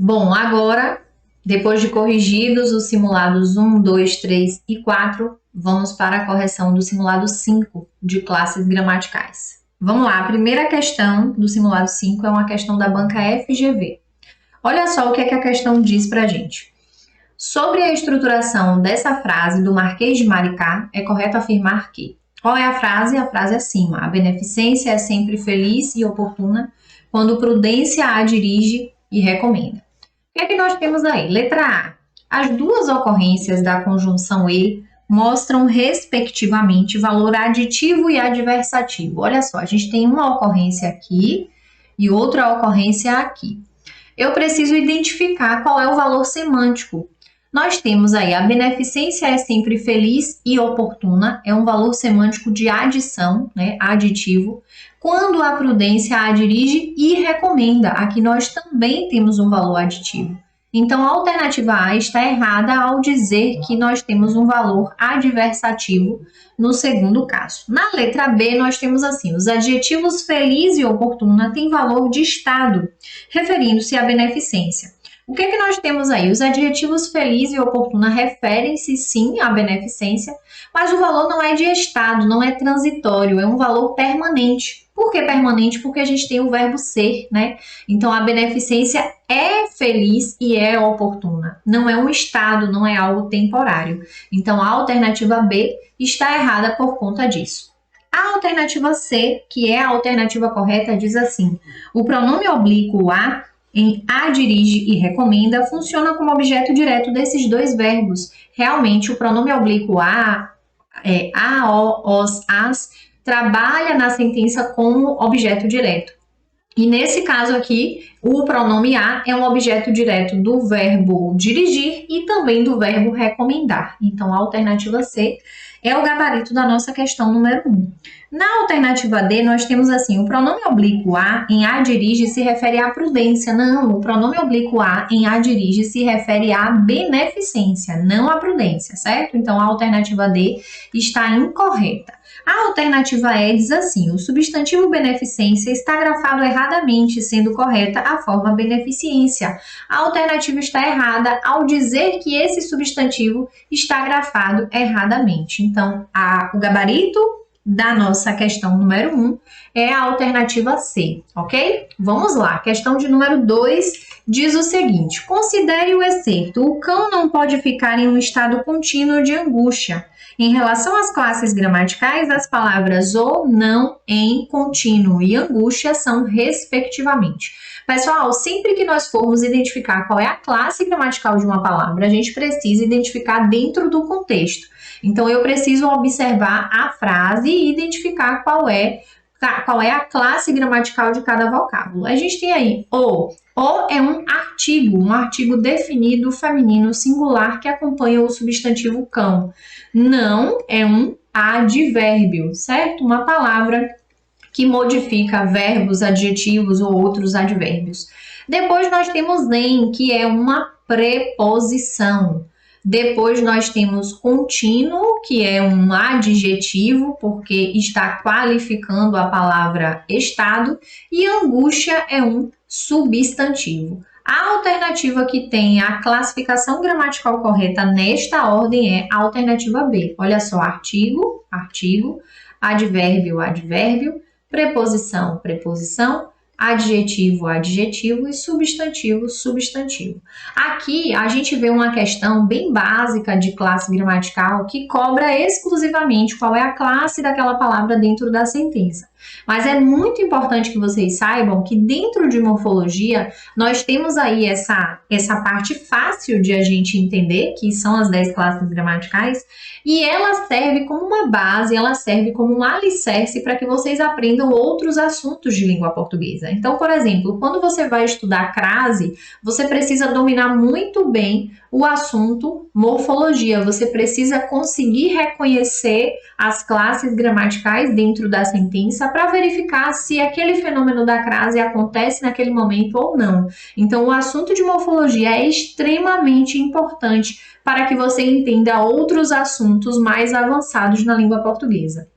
Bom, agora, depois de corrigidos os simulados 1, 2, 3 e 4, vamos para a correção do simulado 5 de classes gramaticais. Vamos lá, a primeira questão do simulado 5 é uma questão da banca FGV. Olha só o que é que a questão diz pra gente. Sobre a estruturação dessa frase do Marquês de Maricá, é correto afirmar que... Qual é a frase? A frase acima. A beneficência é sempre feliz e oportuna quando prudência a dirige e recomenda. O que é que nós temos aí? Letra A. As duas ocorrências da conjunção e mostram, respectivamente, valor aditivo e adversativo. Olha só, a gente tem uma ocorrência aqui e outra ocorrência aqui. Eu preciso identificar qual é o valor semântico. Nós temos aí a beneficência é sempre feliz e oportuna, é um valor semântico de adição, né, aditivo. Quando a prudência a dirige e recomenda, aqui nós também temos um valor aditivo. Então, a alternativa A está errada ao dizer que nós temos um valor adversativo no segundo caso. Na letra B, nós temos assim, os adjetivos feliz e oportuna têm valor de estado, referindo-se à beneficência. O que é que nós temos aí? Os adjetivos feliz e oportuna referem-se sim à beneficência, mas o valor não é de estado, não é transitório, é um valor permanente. Por que permanente? Porque a gente tem o verbo ser, né? Então, a beneficência é feliz e é oportuna. Não é um estado, não é algo temporário. Então, a alternativa B está errada por conta disso. A alternativa C, que é a alternativa correta, diz assim: o pronome oblíquo a em a dirige e recomenda funciona como objeto direto desses dois verbos. Realmente, o pronome oblíquo a, o, os, as, trabalha na sentença como objeto direto. E nesse caso aqui, o pronome a é um objeto direto do verbo dirigir e também do verbo recomendar. Então, a alternativa C é o gabarito da nossa questão número 1. Na alternativa D, nós temos assim, o pronome oblíquo a em a dirige se refere à prudência. Não, o pronome oblíquo a em a dirige se refere à beneficência, não à prudência, certo? Então, a alternativa D está incorreta. A alternativa E diz assim, o substantivo beneficência está grafado erradamente, sendo correta a forma beneficência. A alternativa está errada ao dizer que esse substantivo está grafado erradamente. Então, o gabarito da nossa questão número 1 é a alternativa C, ok? Vamos lá, questão de número 2 diz o seguinte, considere o excerto, o cão não pode ficar em um estado contínuo de angústia. Em relação às classes gramaticais, as palavras o, não, em, contínuo e angústia são respectivamente. Pessoal, sempre que nós formos identificar qual é a classe gramatical de uma palavra, a gente precisa identificar dentro do contexto. Então, eu preciso observar a frase e identificar qual é a classe gramatical de cada vocábulo. A gente tem aí o. O é um artigo definido feminino singular que acompanha o substantivo cão. Não é um advérbio, certo? Uma palavra que modifica verbos, adjetivos ou outros advérbios. Depois nós temos em, que é uma preposição. Depois nós temos contínuo, que é um adjetivo, porque está qualificando a palavra estado, e angústia é um substantivo. A alternativa que tem a classificação gramatical correta nesta ordem é a alternativa B. Olha só, artigo, advérbio, advérbio, preposição, preposição, adjetivo, adjetivo e substantivo, substantivo. Aqui a gente vê uma questão bem básica de classe gramatical que cobra exclusivamente qual é a classe daquela palavra dentro da sentença. Mas é muito importante que vocês saibam que dentro de morfologia nós temos aí essa parte fácil de a gente entender, que são as 10 classes gramaticais, e ela serve como uma base, ela serve como um alicerce para que vocês aprendam outros assuntos de língua portuguesa. Então, por exemplo, quando você vai estudar crase, você precisa dominar muito bem o assunto morfologia. Você precisa conseguir reconhecer as classes gramaticais dentro da sentença para verificar se aquele fenômeno da crase acontece naquele momento ou não. Então, o assunto de morfologia é extremamente importante para que você entenda outros assuntos mais avançados na língua portuguesa.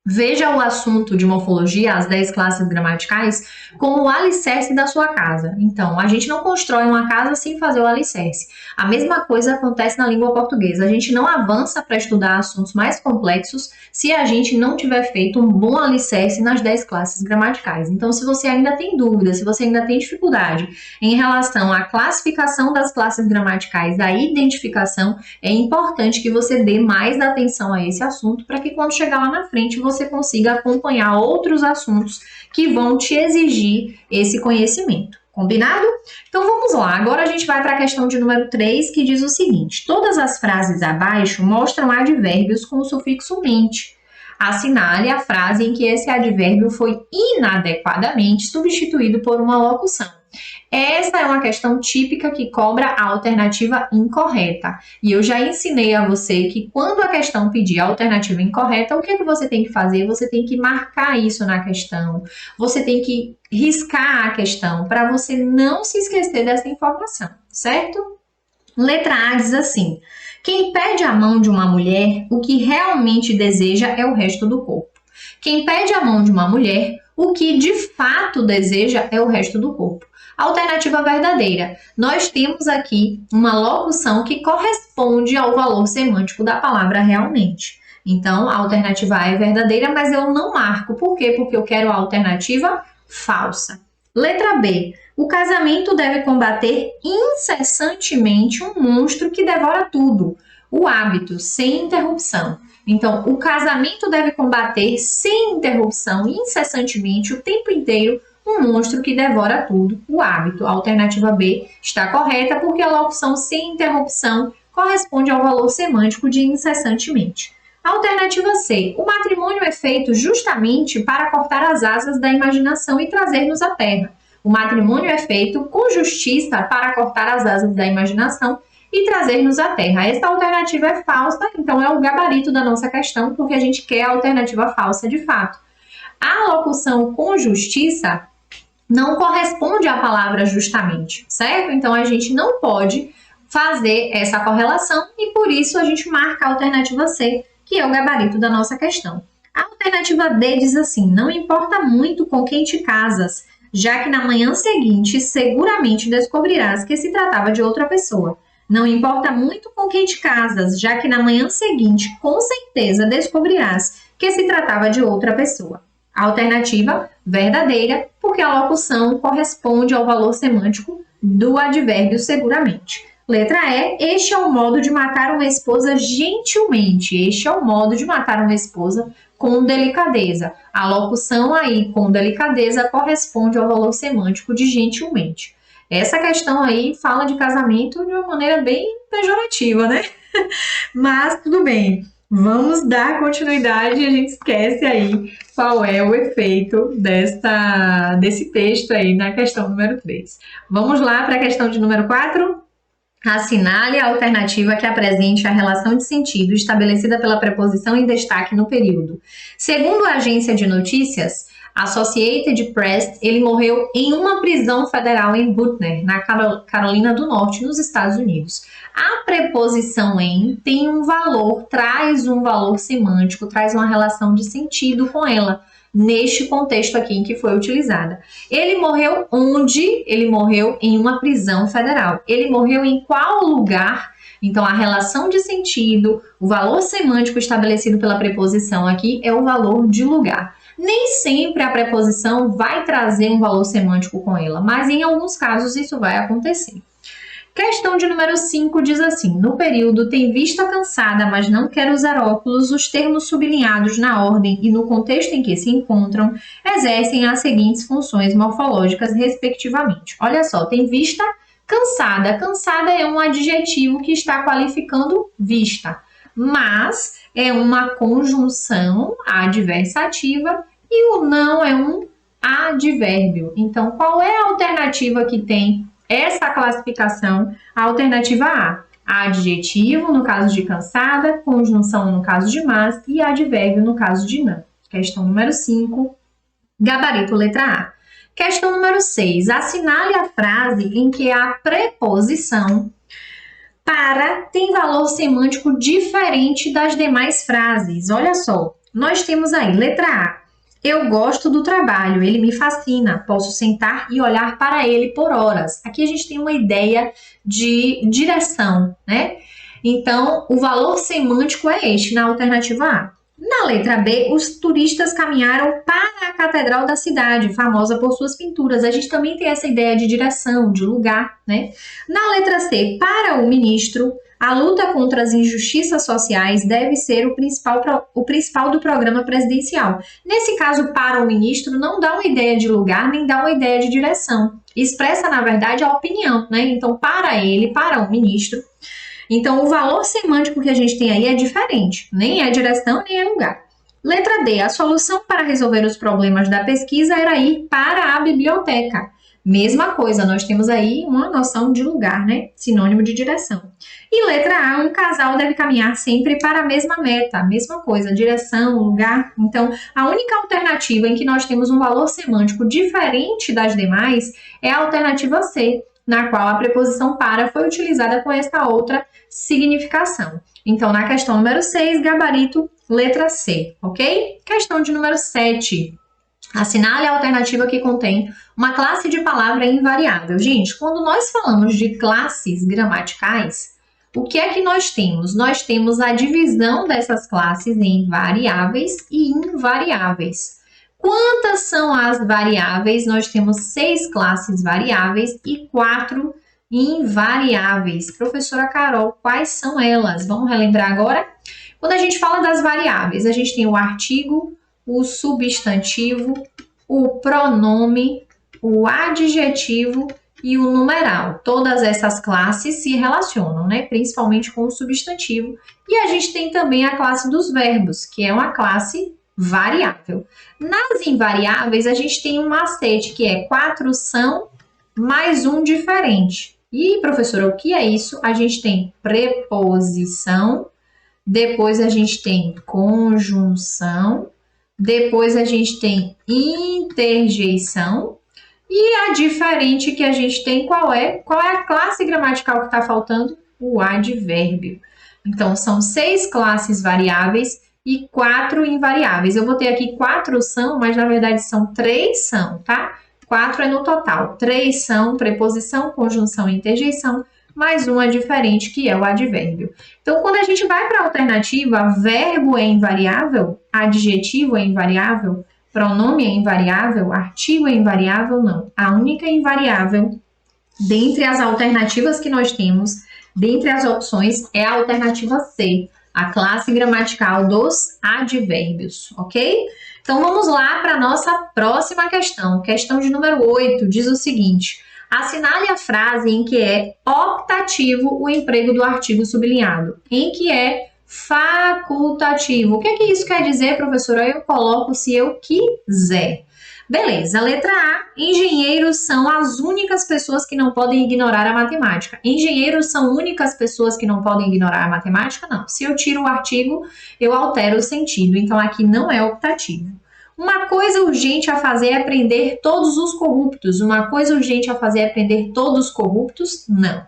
Veja o assunto de morfologia, as 10 classes gramaticais, como o alicerce da sua casa. Então, a gente não constrói uma casa sem fazer o alicerce. A mesma coisa acontece na língua portuguesa. A gente não avança para estudar assuntos mais complexos se a gente não tiver feito um bom alicerce nas 10 classes gramaticais. Então, se você ainda tem dúvida, se você ainda tem dificuldade em relação à classificação das classes gramaticais, da identificação, é importante que você dê mais atenção a esse assunto para que quando chegar lá na frente você consiga acompanhar outros assuntos que vão te exigir esse conhecimento. Combinado? Então vamos lá, agora a gente vai para a questão de número 3, que diz o seguinte: todas as frases abaixo mostram advérbios com o sufixo mente. Assinale a frase em que esse advérbio foi inadequadamente substituído por uma locução. Essa é uma questão típica que cobra a alternativa incorreta. E eu já ensinei a você que quando a questão pedir a alternativa incorreta, o que é que você tem que fazer? Você tem que marcar isso na questão. Você tem que riscar a questão para você não se esquecer dessa informação, certo? Letra A diz assim: quem pede a mão de uma mulher, o que realmente deseja é o resto do corpo. Quem pede a mão de uma mulher, o que de fato deseja é o resto do corpo. Alternativa verdadeira. Nós temos aqui uma locução que corresponde ao valor semântico da palavra realmente. Então, a alternativa A é verdadeira, mas eu não marco. Por quê? Porque eu quero a alternativa falsa. Letra B. O casamento deve combater incessantemente um monstro que devora tudo. O hábito, sem interrupção. Então, o casamento deve combater sem interrupção, incessantemente, o tempo inteiro, um monstro que devora tudo, o hábito. A alternativa B está correta porque a locução sem interrupção corresponde ao valor semântico de incessantemente. A alternativa C. O matrimônio é feito justamente para cortar as asas da imaginação e trazer-nos à terra. O matrimônio é feito com justiça para cortar as asas da imaginação e trazer-nos à terra. Esta alternativa é falsa, então é o gabarito da nossa questão, porque a gente quer a alternativa falsa de fato. A locução com justiça não corresponde à palavra justamente, certo? Então, a gente não pode fazer essa correlação e, por isso, a gente marca a alternativa C, que é o gabarito da nossa questão. A alternativa D diz assim: não importa muito com quem te casas, já que na manhã seguinte seguramente descobrirás que se tratava de outra pessoa. Não importa muito com quem te casas, já que na manhã seguinte com certeza descobrirás que se tratava de outra pessoa. Alternativa verdadeira, porque a locução corresponde ao valor semântico do advérbio seguramente. Letra E, este é o modo de matar uma esposa gentilmente. Este é o modo de matar uma esposa com delicadeza. A locução aí, com delicadeza, corresponde ao valor semântico de gentilmente. Essa questão aí fala de casamento de uma maneira bem pejorativa, né? Mas tudo bem. Vamos dar continuidade e a gente esquece aí qual é o efeito desse texto aí na questão número 3. Vamos lá para a questão de número 4? Assinale a alternativa que apresente a relação de sentido estabelecida pela preposição em destaque no período. Segundo a agência de notícias Associated Press, ele morreu em uma prisão federal em Butner, na Carolina do Norte, nos Estados Unidos. A preposição em tem um valor, traz um valor semântico, traz uma relação de sentido com ela, neste contexto aqui em que foi utilizada. Ele morreu onde? Ele morreu em uma prisão federal. Ele morreu em qual lugar? Então, a relação de sentido, o valor semântico estabelecido pela preposição aqui é o valor de lugar. Nem sempre a preposição vai trazer um valor semântico com ela, mas em alguns casos isso vai acontecer. Questão de número 5 diz assim: no período tem vista cansada, mas não quer usar óculos, os termos sublinhados na ordem e no contexto em que se encontram exercem as seguintes funções morfológicas, respectivamente. Olha só, tem vista cansada. Cansada é um adjetivo que está qualificando vista, mas é uma conjunção adversativa e o não é um advérbio. Então, qual é a alternativa que tem essa classificação? A alternativa A, adjetivo no caso de cansada, conjunção no caso de mas e advérbio no caso de não. Questão número 5, gabarito letra A. Questão número 6, assinale a frase em que a preposição para tem valor semântico diferente das demais frases. Olha só, nós temos aí, letra A. Eu gosto do trabalho, ele me fascina, posso sentar e olhar para ele por horas. Aqui a gente tem uma ideia de direção, né? Então, o valor semântico é este na alternativa A. Na letra B, os turistas caminharam para a Catedral da cidade, famosa por suas pinturas. A gente também tem essa ideia de direção, de lugar, né? Na letra C, para o ministro, a luta contra as injustiças sociais deve ser o principal do programa presidencial. Nesse caso, para o ministro, não dá uma ideia de lugar, nem dá uma ideia de direção. Expressa, na verdade, a opinião, né? Então, para ele, para o ministro. Então, o valor semântico que a gente tem aí é diferente. Nem é direção, nem é lugar. Letra D. A solução para resolver os problemas da pesquisa era ir para a biblioteca. Mesma coisa, nós temos aí uma noção de lugar, né? Sinônimo de direção. E letra A, um casal deve caminhar sempre para a mesma meta. Mesma coisa, direção, lugar. Então, a única alternativa em que nós temos um valor semântico diferente das demais é a alternativa C, na qual a preposição para foi utilizada com esta outra significação. Então, na questão número 6, gabarito, letra C, ok? Questão de número 7. Assinale a alternativa que contém uma classe de palavra invariável. Gente, quando nós falamos de classes gramaticais, o que é que nós temos? Nós temos a divisão dessas classes em variáveis e invariáveis. Quantas são as variáveis? Nós temos 6 classes variáveis e 4 invariáveis. Professora Carol, quais são elas? Vamos relembrar agora? Quando a gente fala das variáveis, a gente tem o artigo, o substantivo, o pronome, o adjetivo e o numeral. Todas essas classes se relacionam, né? Principalmente com o substantivo. E a gente tem também a classe dos verbos, que é uma classe variável. Nas invariáveis, a gente tem um macete, que é 4 são mais um diferente. E, professora, o que é isso? A gente tem preposição, depois a gente tem conjunção, depois a gente tem interjeição e a diferente que a gente tem, qual é? Qual é a classe gramatical que está faltando? O advérbio. Então, são 6 classes variáveis e 4 invariáveis. Eu botei aqui 4 são, mas na verdade são 3 são, tá? 4 é no total. 3 são preposição, conjunção e interjeição, mais um é diferente, que é o advérbio. Então, quando a gente vai para a alternativa, verbo é invariável, adjetivo é invariável, pronome é invariável, artigo é invariável, não. A única invariável, dentre as alternativas que nós temos, dentre as opções, é a alternativa C, a classe gramatical dos advérbios, ok? Então, vamos lá para a nossa próxima questão. Questão de número 8, diz o seguinte: assinale a frase em que é optativo o emprego do artigo sublinhado, em que é facultativo. O que isso quer dizer, professora? Eu coloco se eu quiser. Beleza, letra A, engenheiros são as únicas pessoas que não podem ignorar a matemática. Engenheiros são únicas pessoas que não podem ignorar a matemática? Não. Se eu tiro o artigo, eu altero o sentido. Então, aqui não é optativo. Uma coisa urgente a fazer é prender todos os corruptos. Uma coisa urgente a fazer é prender todos os corruptos? Não.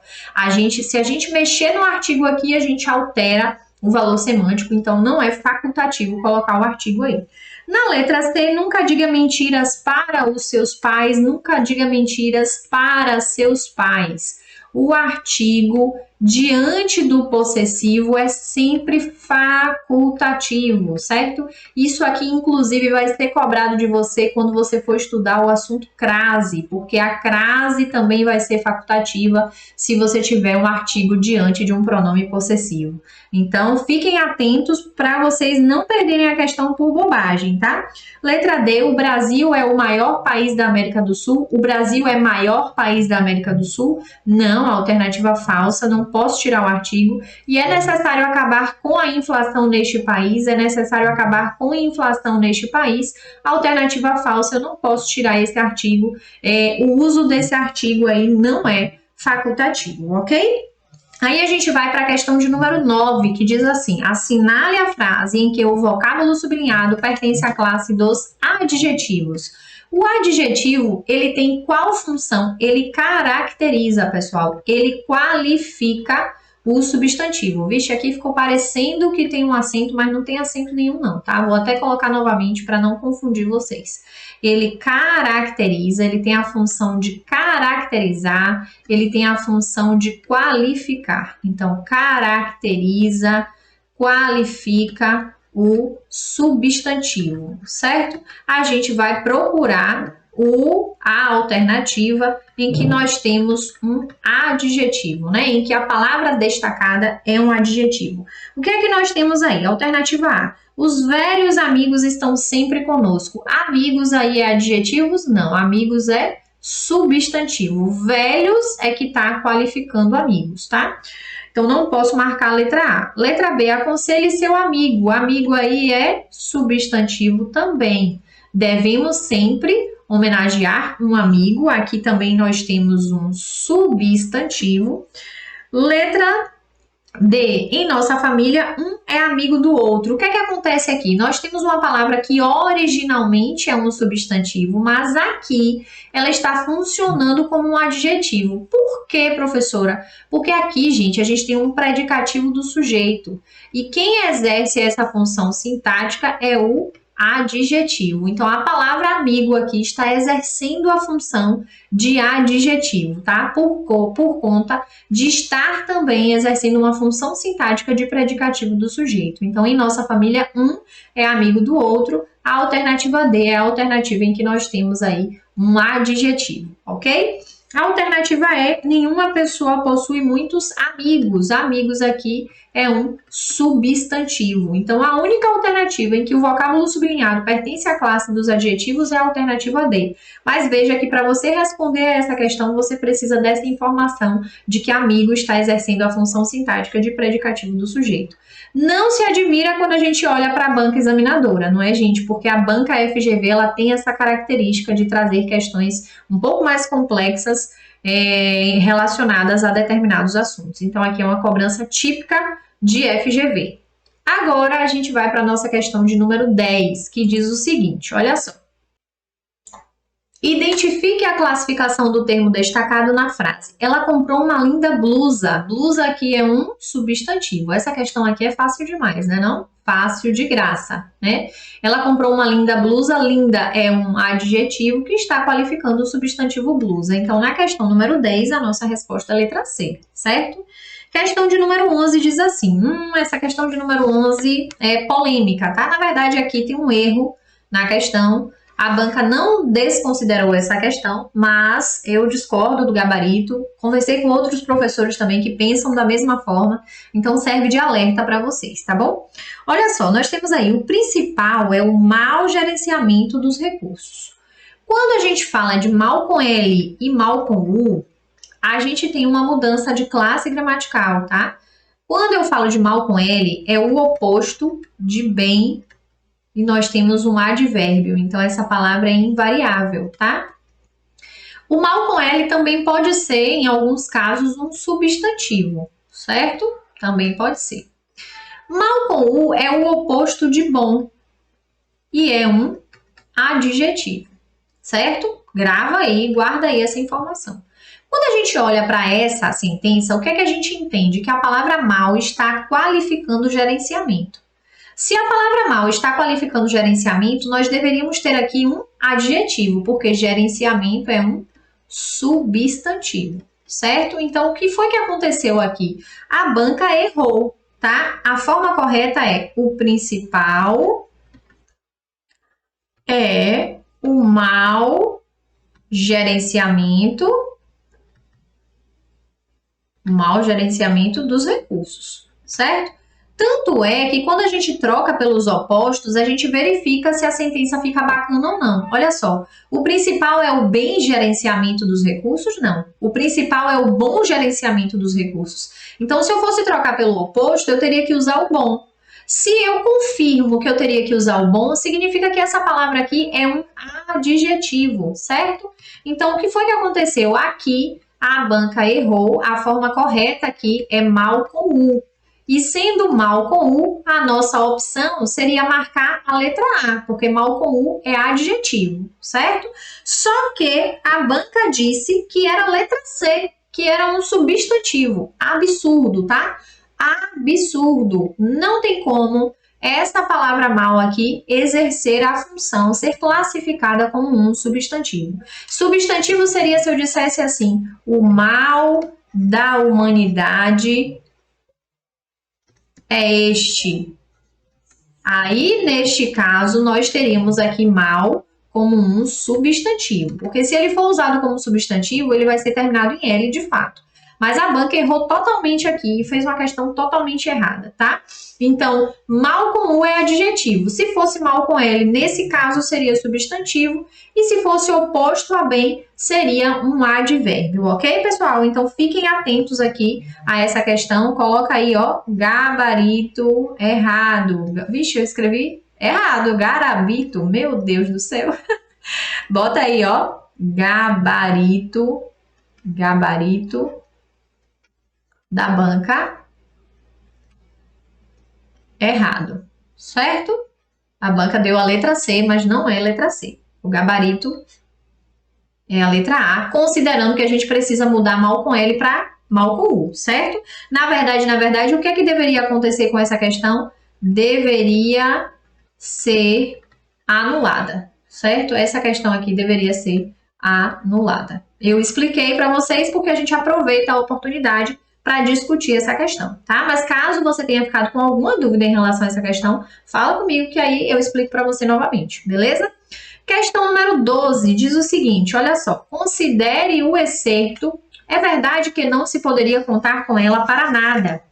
Se a gente mexer no artigo aqui, a gente altera o valor semântico. Então, não é facultativo colocar o artigo aí. Na letra C, nunca diga mentiras para os seus pais, nunca diga mentiras para seus pais. O artigo diante do possessivo é sempre facultativo, certo? Isso aqui, inclusive, vai ser cobrado de você quando você for estudar o assunto crase, porque a crase também vai ser facultativa se você tiver um artigo diante de um pronome possessivo. Então, fiquem atentos para vocês não perderem a questão por bobagem, tá? Letra D, o Brasil é o maior país da América do Sul. O Brasil é maior país da América do Sul? Não, alternativa falsa, não posso tirar o artigo. E é necessário acabar com a inflação neste país, é necessário acabar com a inflação neste país. Alternativa falsa, eu não posso tirar esse artigo. O uso desse artigo aí não é facultativo, ok? Aí a gente vai para a questão de número 9, que diz assim: assinale a frase em que o vocábulo sublinhado pertence à classe dos adjetivos. O adjetivo, ele tem qual função? Ele caracteriza, pessoal, ele qualifica o substantivo. Vixe, aqui ficou parecendo que tem um acento, mas não tem acento nenhum não, tá? Vou até colocar novamente para não confundir vocês. Ele caracteriza, ele tem a função de caracterizar, ele tem a função de qualificar. Então, caracteriza, qualifica o substantivo, certo? A gente vai procurar a alternativa em que nós temos um adjetivo, né? Em que a palavra destacada é um adjetivo. O que é que nós temos aí? Alternativa A. Os velhos amigos estão sempre conosco. Amigos aí é adjetivos? Não, amigos é substantivo. Velhos é que está qualificando amigos, tá? Então, não posso marcar a letra A. Letra B, aconselhe seu amigo. Amigo aí é substantivo também. Devemos sempre homenagear um amigo. Aqui também nós temos um substantivo. Letra D, em nossa família, um é amigo do outro. O que é que acontece aqui? Nós temos uma palavra que originalmente é um substantivo, mas aqui ela está funcionando como um adjetivo. Por quê, professora? Porque aqui, gente, a gente tem um predicativo do sujeito. E quem exerce essa função sintática é o adjetivo. Então, a palavra amigo aqui está exercendo a função de adjetivo, tá? Por conta de estar também exercendo uma função sintática de predicativo do sujeito. Então, em nossa família, um é amigo do outro. A alternativa D é a alternativa em que nós temos aí um adjetivo, ok? A alternativa E, nenhuma pessoa possui muitos amigos. Amigos aqui é um substantivo. Então, a única alternativa em que o vocábulo sublinhado pertence à classe dos adjetivos é a alternativa D. Mas veja que para você responder a essa questão, você precisa dessa informação de que amigo está exercendo a função sintática de predicativo do sujeito. Não se admira quando a gente olha para a banca examinadora, não é, gente? Porque a banca FGV ela tem essa característica de trazer questões um pouco mais complexas relacionadas a determinados assuntos. Então, aqui é uma cobrança típica de FGV. Agora, a gente vai para a nossa questão de número 10, que diz o seguinte, olha só. Identifique a classificação do termo destacado na frase. Ela comprou uma linda blusa. Blusa aqui é um substantivo. Essa questão aqui é fácil demais, né não? Fácil de graça, né? Ela comprou uma linda blusa. Linda é um adjetivo que está qualificando o substantivo blusa. Então, na questão número 10, a nossa resposta é a letra C, certo? Questão de número 11 diz assim, essa questão de número 11 é polêmica, tá? Na verdade, aqui tem um erro na questão. A banca não desconsiderou essa questão, mas eu discordo do gabarito. Conversei com outros professores também que pensam da mesma forma, então serve de alerta para vocês, tá bom? Olha só, nós temos aí o principal é o mau gerenciamento dos recursos. Quando a gente fala de mal com L e mal com U, a gente tem uma mudança de classe gramatical, tá? Quando eu falo de mal com L, é o oposto de bem e nós temos um advérbio, então essa palavra é invariável, tá? O mal com L também pode ser, em alguns casos, um substantivo, certo? Também pode ser. Mal com U é o oposto de bom e é um adjetivo, certo? Grava aí, guarda aí essa informação. Quando a gente olha para essa sentença, o que é que a gente entende? Que a palavra mal está qualificando o gerenciamento. Se a palavra mal está qualificando gerenciamento, nós deveríamos ter aqui um adjetivo, porque gerenciamento é um substantivo, certo? Então, o que foi que aconteceu aqui? A banca errou, tá? A forma correta é o principal é o mau gerenciamento dos recursos, certo? Tanto é que quando a gente troca pelos opostos, a gente verifica se a sentença fica bacana ou não. Olha só, o principal é o bem gerenciamento dos recursos? Não. O principal é o bom gerenciamento dos recursos. Então, se eu fosse trocar pelo oposto, eu teria que usar o bom. Se eu confirmo que eu teria que usar o bom, significa que essa palavra aqui é um adjetivo, certo? Então, o que foi que aconteceu? Aqui, a banca errou, a forma correta aqui é mal com U. E sendo mal com U, a nossa opção seria marcar a letra A, porque mal com U é adjetivo, certo? Só que a banca disse que era a letra C. que era um substantivo. Absurdo, tá? Absurdo. Não tem como essa palavra mal aqui exercer a função, ser classificada como um substantivo. Substantivo seria se eu dissesse assim, o mal da humanidade é este. Aí, neste caso, nós teríamos aqui mal como um substantivo. Porque se ele for usado como substantivo, ele vai ser terminado em L de fato. Mas a banca errou totalmente aqui e fez uma questão totalmente errada, tá? Então, mal com U é adjetivo. Se fosse mal com L, nesse caso, seria substantivo. E se fosse oposto a bem, seria um advérbio, ok, pessoal? Então, fiquem atentos aqui a essa questão. Coloca aí, ó, gabarito errado. Vixe, eu escrevi errado, garabito. Meu Deus do céu. Bota aí, ó, gabarito da banca errado, certo? A banca deu a letra C, mas não é a letra C. O gabarito é a letra A, considerando que a gente precisa mudar mal com L para mal com U, certo? Na verdade, o que é que deveria acontecer com essa questão? Deveria ser anulada, certo? Essa questão aqui deveria ser anulada. Eu expliquei para vocês porque a gente aproveita a oportunidade para discutir essa questão, tá? Mas caso você tenha ficado com alguma dúvida em relação a essa questão, fala comigo que aí eu explico para você novamente, beleza? Questão número 12 diz o seguinte, olha só. Considere o excerto. É verdade que não se poderia contar com ela para nada.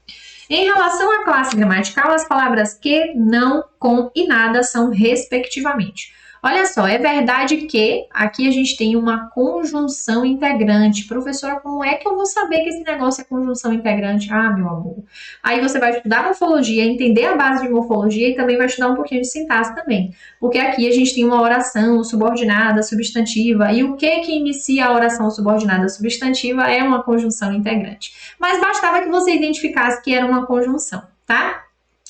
Em relação à classe gramatical, as palavras que, não, com e nada são respectivamente. Olha só, é verdade que aqui a gente tem uma conjunção integrante. Professora, como é que eu vou saber que esse negócio é conjunção integrante? Ah, meu amor. Aí você vai estudar morfologia, entender a base de morfologia e também vai estudar um pouquinho de sintaxe também. Porque aqui a gente tem uma oração subordinada, substantiva. E o que inicia a oração subordinada substantiva é uma conjunção integrante. Mas bastava que você identificasse que era uma conjunção, tá?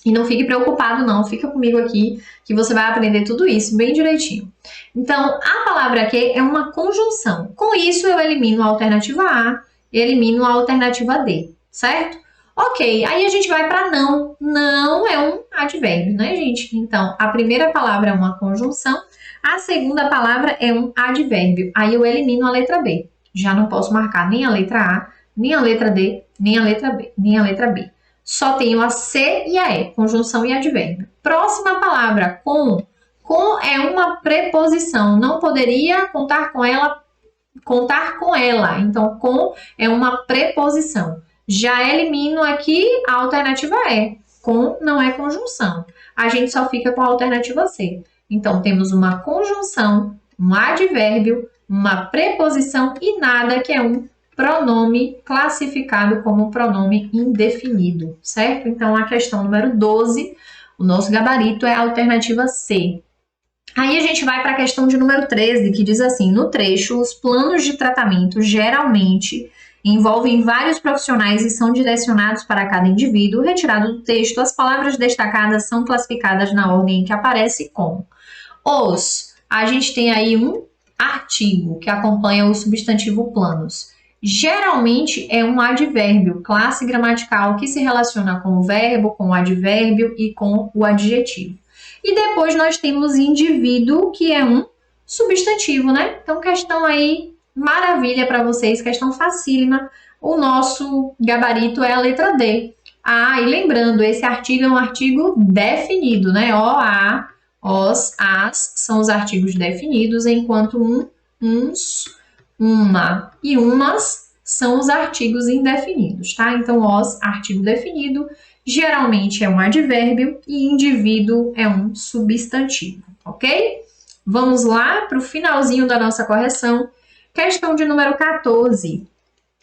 E não fique preocupado não, fica comigo aqui que você vai aprender tudo isso bem direitinho. Então, a palavra que é uma conjunção. Com isso, eu elimino a alternativa A, elimino a alternativa D, certo? Ok, aí a gente vai para não. Não é um advérbio, né, gente? Então, a primeira palavra é uma conjunção, a segunda palavra é um advérbio. Aí eu elimino a letra B. Já não posso marcar nem a letra A, nem a letra D, nem a letra B, nem a letra B. Só tenho a C e a E, conjunção e advérbio. Próxima palavra, com. Com é uma preposição, não poderia contar com ela. Então, com é uma preposição. Já elimino aqui a alternativa E. Com não é conjunção. A gente só fica com a alternativa C. Então, temos uma conjunção, um advérbio, uma preposição e nada, que é um pronome classificado como pronome indefinido, certo? Então, a questão número 12, o nosso gabarito é a alternativa C. Aí a gente vai para a questão de número 13, que diz assim, no trecho, os planos de tratamento geralmente envolvem vários profissionais e são direcionados para cada indivíduo. Retirado do texto, as palavras destacadas são classificadas na ordem em que aparece com os. A gente tem aí um artigo que acompanha o substantivo planos. Geralmente é um advérbio, classe gramatical que se relaciona com o verbo, com o advérbio e com o adjetivo. E depois nós temos indivíduo, que é um substantivo, né? Então, questão aí, maravilha para vocês, questão facílima. O nosso gabarito é a letra D. Ah, e lembrando, esse artigo é um artigo definido, né? O, a, os, as são os artigos definidos, enquanto um, uns, uma e umas são os artigos indefinidos, tá? Então, os, artigo definido, geralmente é um advérbio e indivíduo é um substantivo, ok? Vamos lá para o finalzinho da nossa correção. Questão de número 14.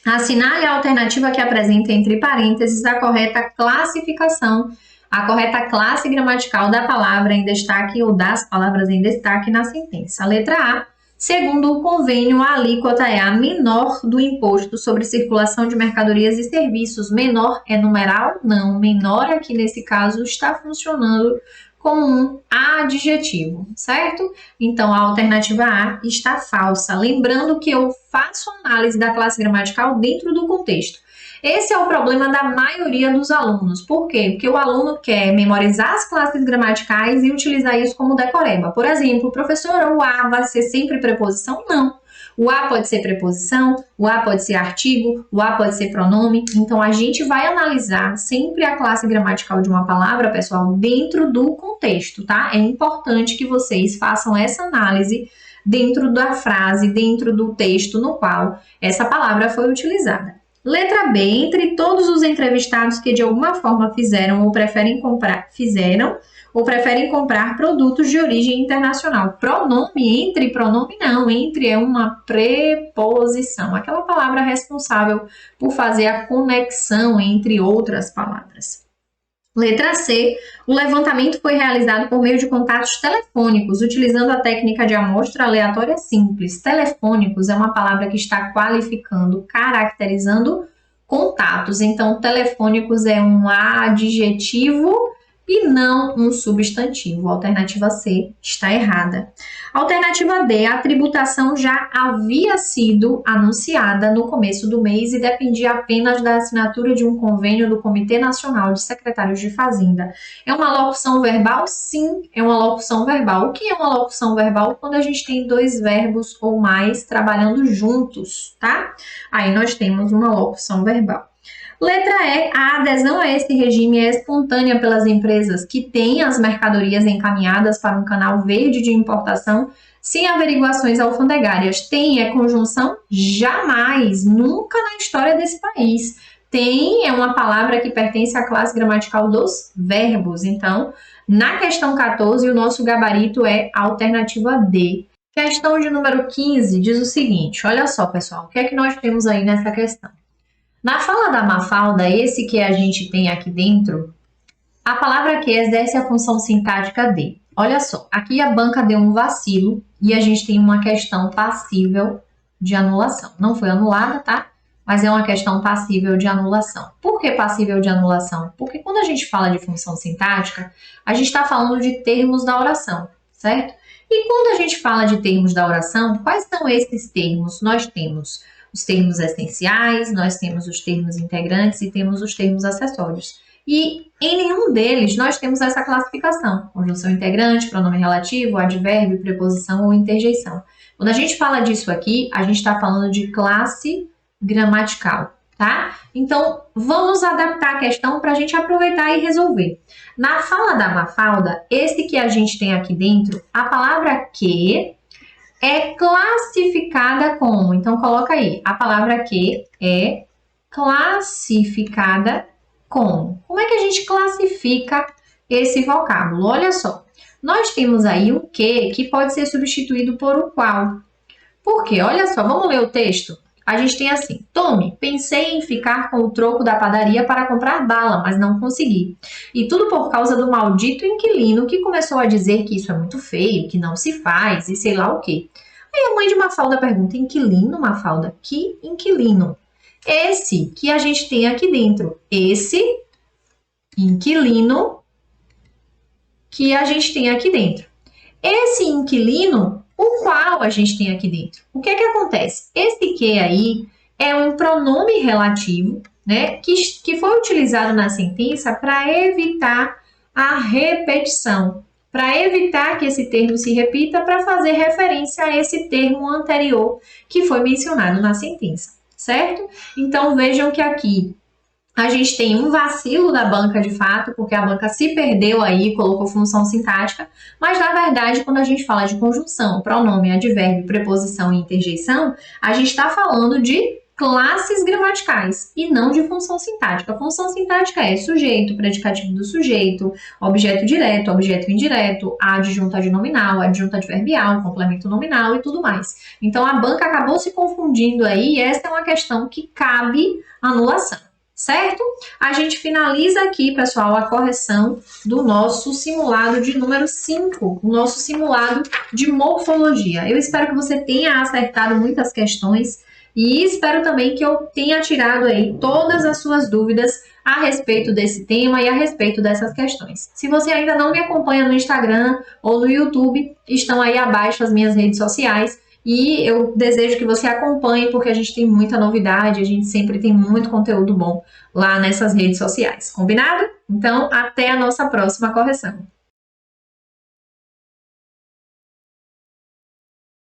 Assinale a alternativa que apresenta entre parênteses a correta classificação, a correta classe gramatical da palavra em destaque ou das palavras em destaque na sentença. A letra A. Segundo o convênio, a alíquota é a menor do imposto sobre circulação de mercadorias e serviços. Menor é numeral? Não. Menor aqui nesse caso está funcionando como um adjetivo, certo? Então, a alternativa A está falsa. Lembrando que eu faço análise da classe gramatical dentro do contexto. Esse é o problema da maioria dos alunos. Por quê? Porque o aluno quer memorizar as classes gramaticais e utilizar isso como decoreba. Por exemplo, professor, o A vai ser sempre preposição? Não. O A pode ser preposição, o A pode ser artigo, o A pode ser pronome. Então, a gente vai analisar sempre a classe gramatical de uma palavra, pessoal, dentro do contexto, tá? É importante que vocês façam essa análise dentro da frase, dentro do texto no qual essa palavra foi utilizada. Letra B, entre todos os entrevistados que de alguma forma fizeram ou preferem comprar produtos de origem internacional. Pronome, entre, pronome não, entre é uma preposição, aquela palavra responsável por fazer a conexão entre outras palavras. Letra C, o levantamento foi realizado por meio de contatos telefônicos, utilizando a técnica de amostra aleatória simples. Telefônicos é uma palavra que está qualificando, caracterizando contatos. Então, telefônicos é um adjetivo e não um substantivo. A alternativa C está errada. Alternativa D, a tributação já havia sido anunciada no começo do mês e dependia apenas da assinatura de um convênio do Comitê Nacional de Secretários de Fazenda. É uma locução verbal? Sim, é uma locução verbal. O que é uma locução verbal? Quando a gente tem dois verbos ou mais trabalhando juntos, tá? Aí nós temos uma locução verbal. Letra E, a adesão a este regime é espontânea pelas empresas que têm as mercadorias encaminhadas para um canal verde de importação sem averiguações alfandegárias. Tem é conjunção? Jamais, nunca na história desse país. Tem é uma palavra que pertence à classe gramatical dos verbos. Então, na questão 14, o nosso gabarito é a alternativa D. Questão de número 15 diz o seguinte, olha só, pessoal, o que é que nós temos aí nessa questão? Na fala da Mafalda, esse que a gente tem aqui dentro, a palavra que exerce a função sintática de. Olha só, aqui a banca deu um vacilo e a gente tem uma questão passível de anulação. Não foi anulada, tá? Mas é uma questão passível de anulação. Por que passível de anulação? Porque quando a gente fala de função sintática, a gente está falando de termos da oração, certo? E quando a gente fala de termos da oração, quais são esses termos? Nós temos os termos essenciais, nós temos os termos integrantes e temos os termos acessórios. E em nenhum deles nós temos essa classificação, conjunção integrante, pronome relativo, advérbio, preposição ou interjeição. Quando a gente fala disso aqui, a gente está falando de classe gramatical, tá? Então, vamos adaptar a questão para a gente aproveitar e resolver. Na fala da Mafalda, esse que a gente tem aqui dentro, a palavra que é classificada como, então coloca aí, a palavra que é classificada como. Como é que a gente classifica esse vocábulo? Olha só, nós temos aí o que pode ser substituído por o qual. Por quê? Olha só, vamos ler o texto? A gente tem assim, Tome, pensei em ficar com o troco da padaria para comprar bala, mas não consegui. E tudo por causa do maldito inquilino que começou a dizer que isso é muito feio, que não se faz e sei lá o quê. Aí a mãe de Mafalda pergunta, inquilino, Mafalda? Que inquilino? Esse que a gente tem aqui dentro. Esse inquilino que a gente tem aqui dentro. Esse inquilino, o qual a gente tem aqui dentro. O que é que acontece? Esse que aí é um pronome relativo, né, que foi utilizado na sentença para evitar a repetição, para evitar que esse termo se repita, para fazer referência a esse termo anterior que foi mencionado na sentença, certo? Então, vejam que aqui a gente tem um vacilo da banca de fato, porque a banca se perdeu aí, colocou função sintática, mas na verdade, quando a gente fala de conjunção, pronome, advérbio, preposição e interjeição, a gente está falando de classes gramaticais e não de função sintática. A função sintática é sujeito, predicativo do sujeito, objeto direto, objeto indireto, adjunto adnominal, adjunto adverbial, complemento nominal e tudo mais. Então, a banca acabou se confundindo aí e essa é uma questão que cabe anulação. Certo? A gente finaliza aqui, pessoal, a correção do nosso simulado de número 5, o nosso simulado de morfologia. Eu espero que você tenha acertado muitas questões e espero também que eu tenha tirado aí todas as suas dúvidas a respeito desse tema e a respeito dessas questões. Se você ainda não me acompanha no Instagram ou no YouTube, estão aí abaixo as minhas redes sociais e eu desejo que você acompanhe porque a gente tem muita novidade, a gente sempre tem muito conteúdo bom lá nessas redes sociais. Combinado? Então, até a nossa próxima correção.